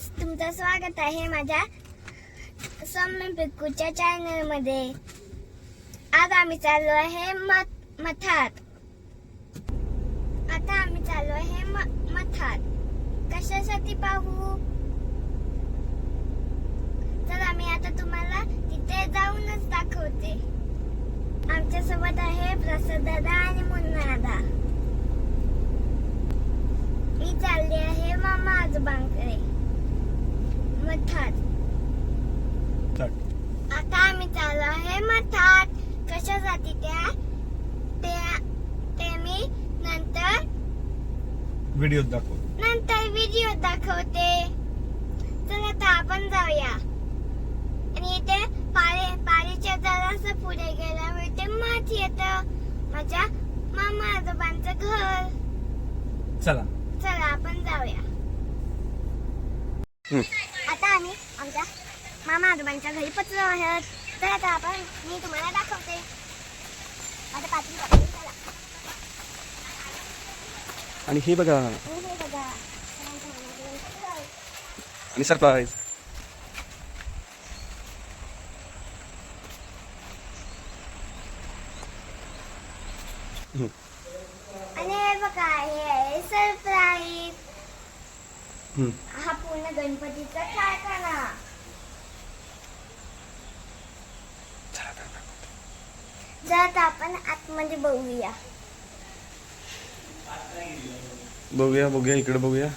तुमचं स्वागत आहे माझ्या सौम्य पिक्कूच्या चॅनल मध्ये। आज आम्ही चाललो आहे मठात। आता आम्ही चाललो आहे मठात। कशासाठी पाहू? तर आम्ही आता तुम्हाला तिथे जाऊनच दाखवते। आमच्या सोबत आहे प्रसाद दादा आणि मुन्ना दादा। मी चालली आहे मामा आजोबांकडे मठात। आता आम्ही चाललो आहे मठात। कशासाठी ते मी नंतर व्हिडिओ दाखवते। चला आता आपण जाऊया। आणि इथे पारीच्या जरासं पुढे गेल्यावर ते मठ येतं, माझ्या मामा आजोबांचं घर। चला आपण जाऊया। आता आम्ही आमच्या मामा आजोबांच्या घरी पोचलो आहोत। तर आता मी तुम्हाला दाखवते माझं पाठी। चला। आणि हे बघा, आणि सरप्राईज। आणि हे बघा, हे आहे सरप्राईज। हा पूर्ण गणपतीचा कारखाना। जर आपण आतमध्ये बघूया। बघूया इकडे बघूया।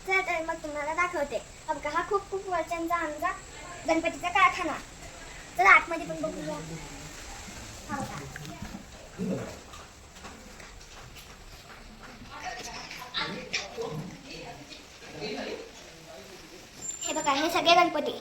तर मग तुम्हाला दाखवते। बघा, हा खूप वर्षांचा आमचा गणपतीचा कारखाना। तर आतमध्ये पण बघूया। हे बघा, हे सगळे गणपती।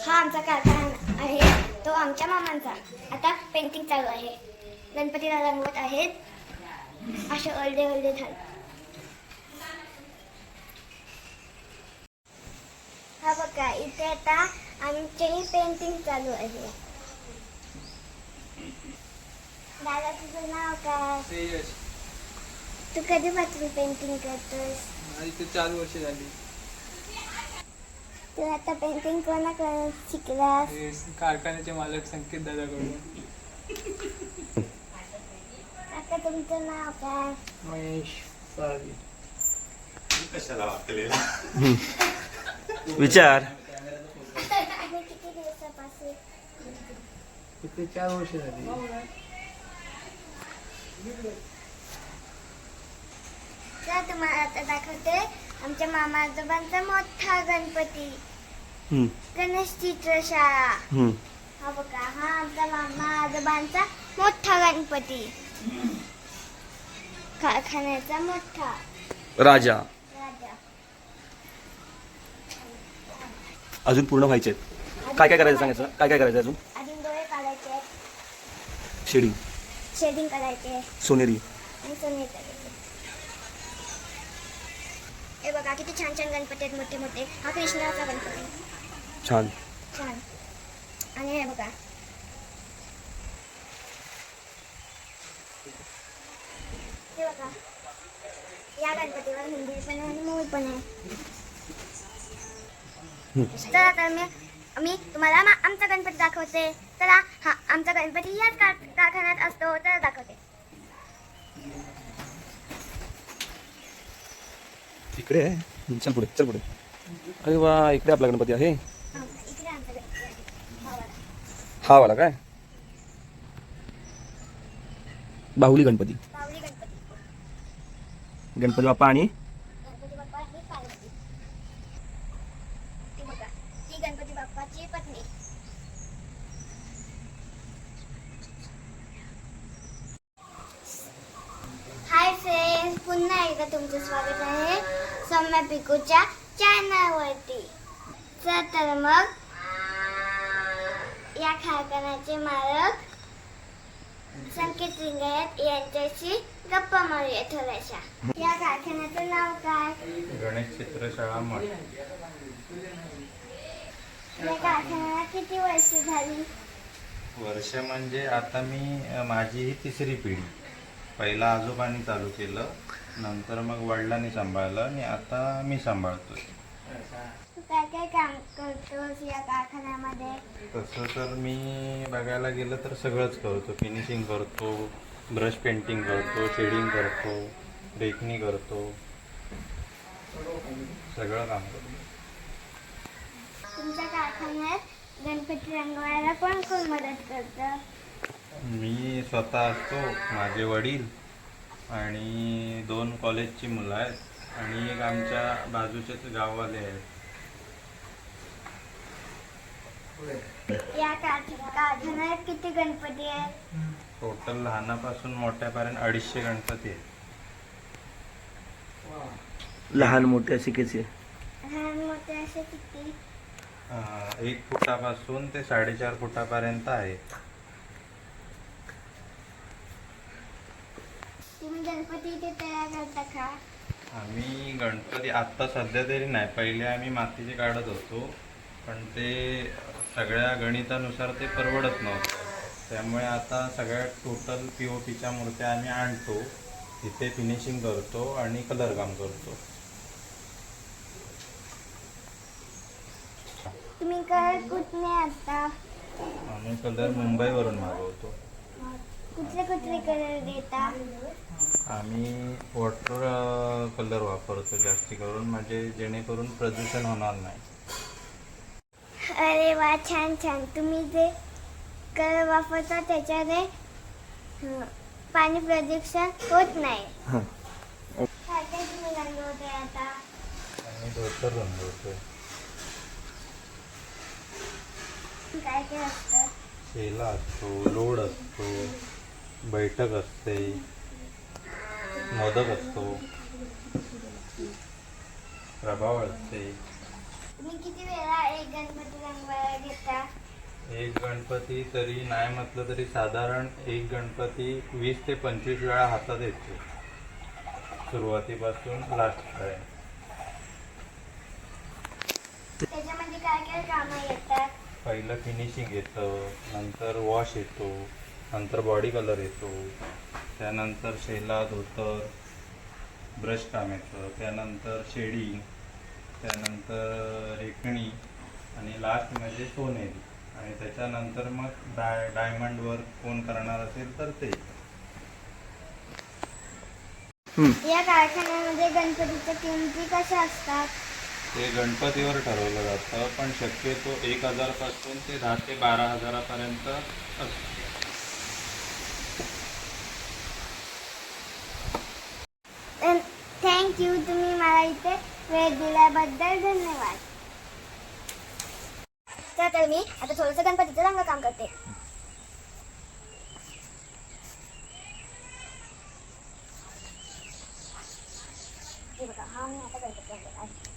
हा आमचा कारखाना आहे, तो आमच्या मामांचा। आता पेंटिंग चालू आहे, गणपतीला रंगवत आहेत असे अर्धे झाले। हा बघा, इथे आता आमची पेंटिंग चालू आहे। दादा, तुझं नाव काय? तू कधीपासून पेंटिंग करतोस? इथे 4 वर्ष झाली। तू आता पेंटिंग कोणाकडून शिकलास? कारखान्याचे मालक संकेत दादाकडून। आता तुमचं नाव काय? महेश सावी। विचार। आणि किती दिवसापासून? इथे 4 वर्ष झाली। तर तुम्हाला आता दाखवते आमच्या मामा आजोबांचा मोठा गणपती, गणेश चित्रशाळा। हा बघा, हा आमचा मामा आजोबांचा मोठा गणपती, कारखान्याचा मोठा राजा। अजून पूर्ण व्हायचे। काय करायचं सांगायचं? काय करायचं अजून? अजून डोळे काढायचे, शेडिंग करायचे, सोनेरी आणि सोने करायचे। हे बघा, किती छान गणपती आहेत, मोठे। हा कृष्णाचा गणपती, छान। आणि हे बघा, या गणपतीवर हिंदी पण आहे आणि मूळ पण आहे। चला तर मी तुम्हाला आमचा गणपती दाखवते। चला, हा आमचा गणपती याच कारखान्यात असतो, तर दाखवते। इकडे आहे। चल पुढे। अरे वा, इकडे आपला गणपती आहे। इकडे आमचा गणपती आहे, हा वाला काय? बाहुली गणपती, गणपती बाप्पा आणि गणपती बाप्पा आणि पार्वती। ती बघा, ती गणपती बाप्पाची पत्नी। हाय फ्रेंड्स, पुन्हा एकदा तुमचं स्वागत आहे सौम्य पिकूच्या चॅनलवरती। तर मग या कारखान्याचे मालक संकेत लिंगायत यांच्याशी गप्पा मारूया थोड्याशा। या कारखान्याचं नाव काय? गणेश चित्रशाळा मठ। आपल्या कारखान्याला किती वर्ष झाली? वर्ष म्हणजे आता माझी ही तिसरी पिढी. पहिला आजोबांनी चालू केलं, नंतर मग वडिलांनी सांभाळलं आणि आता मी सांभाळतोय. तू काय काय काम करतोस या कारखान्यामध्ये? तसं तर मी बघायला गेलं तर सगळंच करतो. फिनिशिंग करतो, ब्रश पेंटिंग करतो, शेडिंग करतो, देखणी करतो, सगळं काम करतो. तुमच्या कारखान्यात गणपती रंगवायला कोण कोण मदत करतं? मी स्वतः असतो, माझे वडील आणि 2 कॉलेजची मुलं आहेत आणि एक आमच्या बाजूच्याच गाववाले आहेत. या कारखान्यात किती गणपती आहेत? टोटल लहानापासून मोठ्यापर्यंत 250 गणपती आहेत. लहान मोठे असे किती? लहान मोठे असे किती? 1 फुटापासून ते 4.5 फुटापर्यंत आहे. तुम्ही गणपती इथे तयार करता का? आम्ही गणपती आत्ता सध्या तरी नाही, पहिले आम्ही मातीचे काढत होतो, पण ते सगळ्या गणितानुसार ते परवडत नव्हतं. त्यामुळे आता सगळ्या टोटल POPच्या मूर्त्या आम्ही आणतो, इथे फिनिशिंग करतो आणि कलर काम करतो. तुम्ही कलर कुठने आणता? आम्ही कलर मुंबईवरून मागवतो. कुठले कुठले कलर देता? आम्ही वॉटर कलर वापरतो जास्ती करून, म्हणजे जेणेकरून प्रदूषण होणार नाही. अरे वा, छान छान. तुम्ही जे कलर वापरता त्याच्याने पाणी प्रदूषण होत नाही. काय काय तुम्ही रंगवते आता? आम्ही धोतर रंगवतोय. काय काय असतं? शेला असतो, लोड असतो, बैठक असते, मोदक असतो, प्रभावळ असते. तुम्ही किती वेळा एक गणपती रंगवायला घेता? एक गणपती तरी नाही म्हटलं तरी साधारण एक गणपती 20 ते 25 वेळा हातात येतो, सुरुवातीपासून लास्टपर्यंत. त्याच्यामध्ये काय काय कामं येतात? पहिलं फिनिशिंग येतं, नंतर वॉश येतो, नंतर बॉडी कलर येतो, त्यानंतर शेला, धोतर, ब्रश काम येतं, त्यानंतर शेडिंग, त्यानंतर रेखणी आणि लास्ट म्हणजे सोनेरी. आणि त्याच्यानंतर मग डायमंड वर्क कोण करणार असेल तर ते. या कारखान्यामध्ये गणपतीच्या किमती कशा असतात? ते गणपतीवर ठरवलं जातं, पण शक्यतो 1,000 पासून ते 10 ते 12,000 पर्यंत असतं. थँक्यू, तुम्ही मला इथे वेळ दिल्याबद्दल धन्यवाद. तर मी आता थोडंसं गणपतीचं रंगकाम करते. हे बघा, हा मी आता गणपती रंगवत आहे.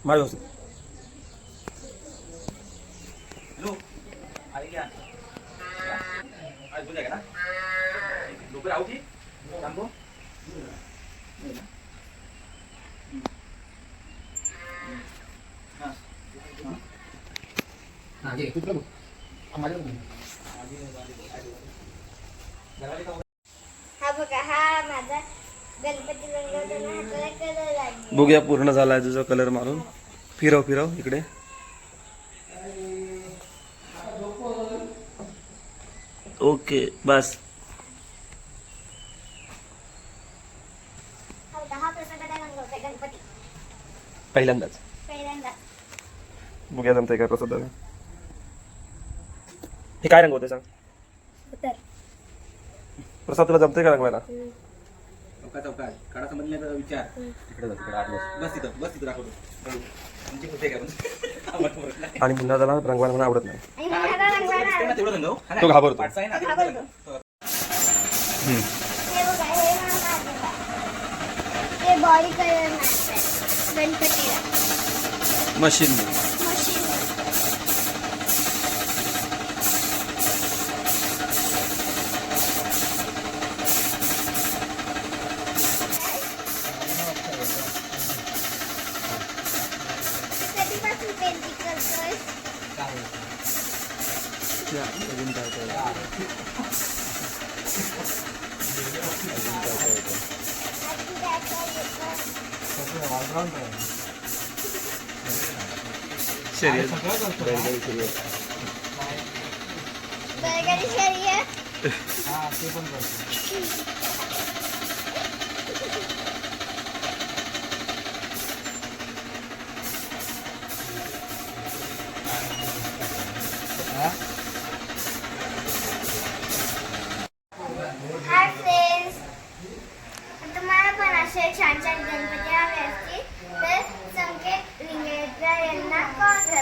माझ्या व्यवस्थित. हा बघा, हा माझा गणपती रंगवताना हाताला कलर लागले. बघूया पूर्ण झालाय तुझा कलर मारून. फिरव फिरव इकडे. ओके बस. हा बघा, हा प्रसंग रंगवतोय गणपती पहिल्यांदाच. पहिल्यांदा. बघूया जमतंय काय प्रसाद. हे काय रंग होते सांग. उत्तर. प्रसाद तुला जमतंय का रंगवायला? चौकात काढा समजण्याचा विचार इकडे बस तिथं दाखवतो तुमची होते का आणि पुन्हा त्याला रंगवायला मला आवडत नाही. आणि मला रंगवायला तेवढं रंगव तो घाबरतो. पाठचा आहे ना घाबरतो. हे बघा हे मामा आजोबा ते बॉडी कलर मारतात गणपतीला मशीन मशीन कधीपासून पेंटिंग करतोय शर्यत बैलगाडी शर्यत हा ते पण करतो. हाय फ्रेंड्स तुम्हाला पण असे छान छान गणपती हवे असतील तर संकेत लिंगेकर यांना कॉल करा.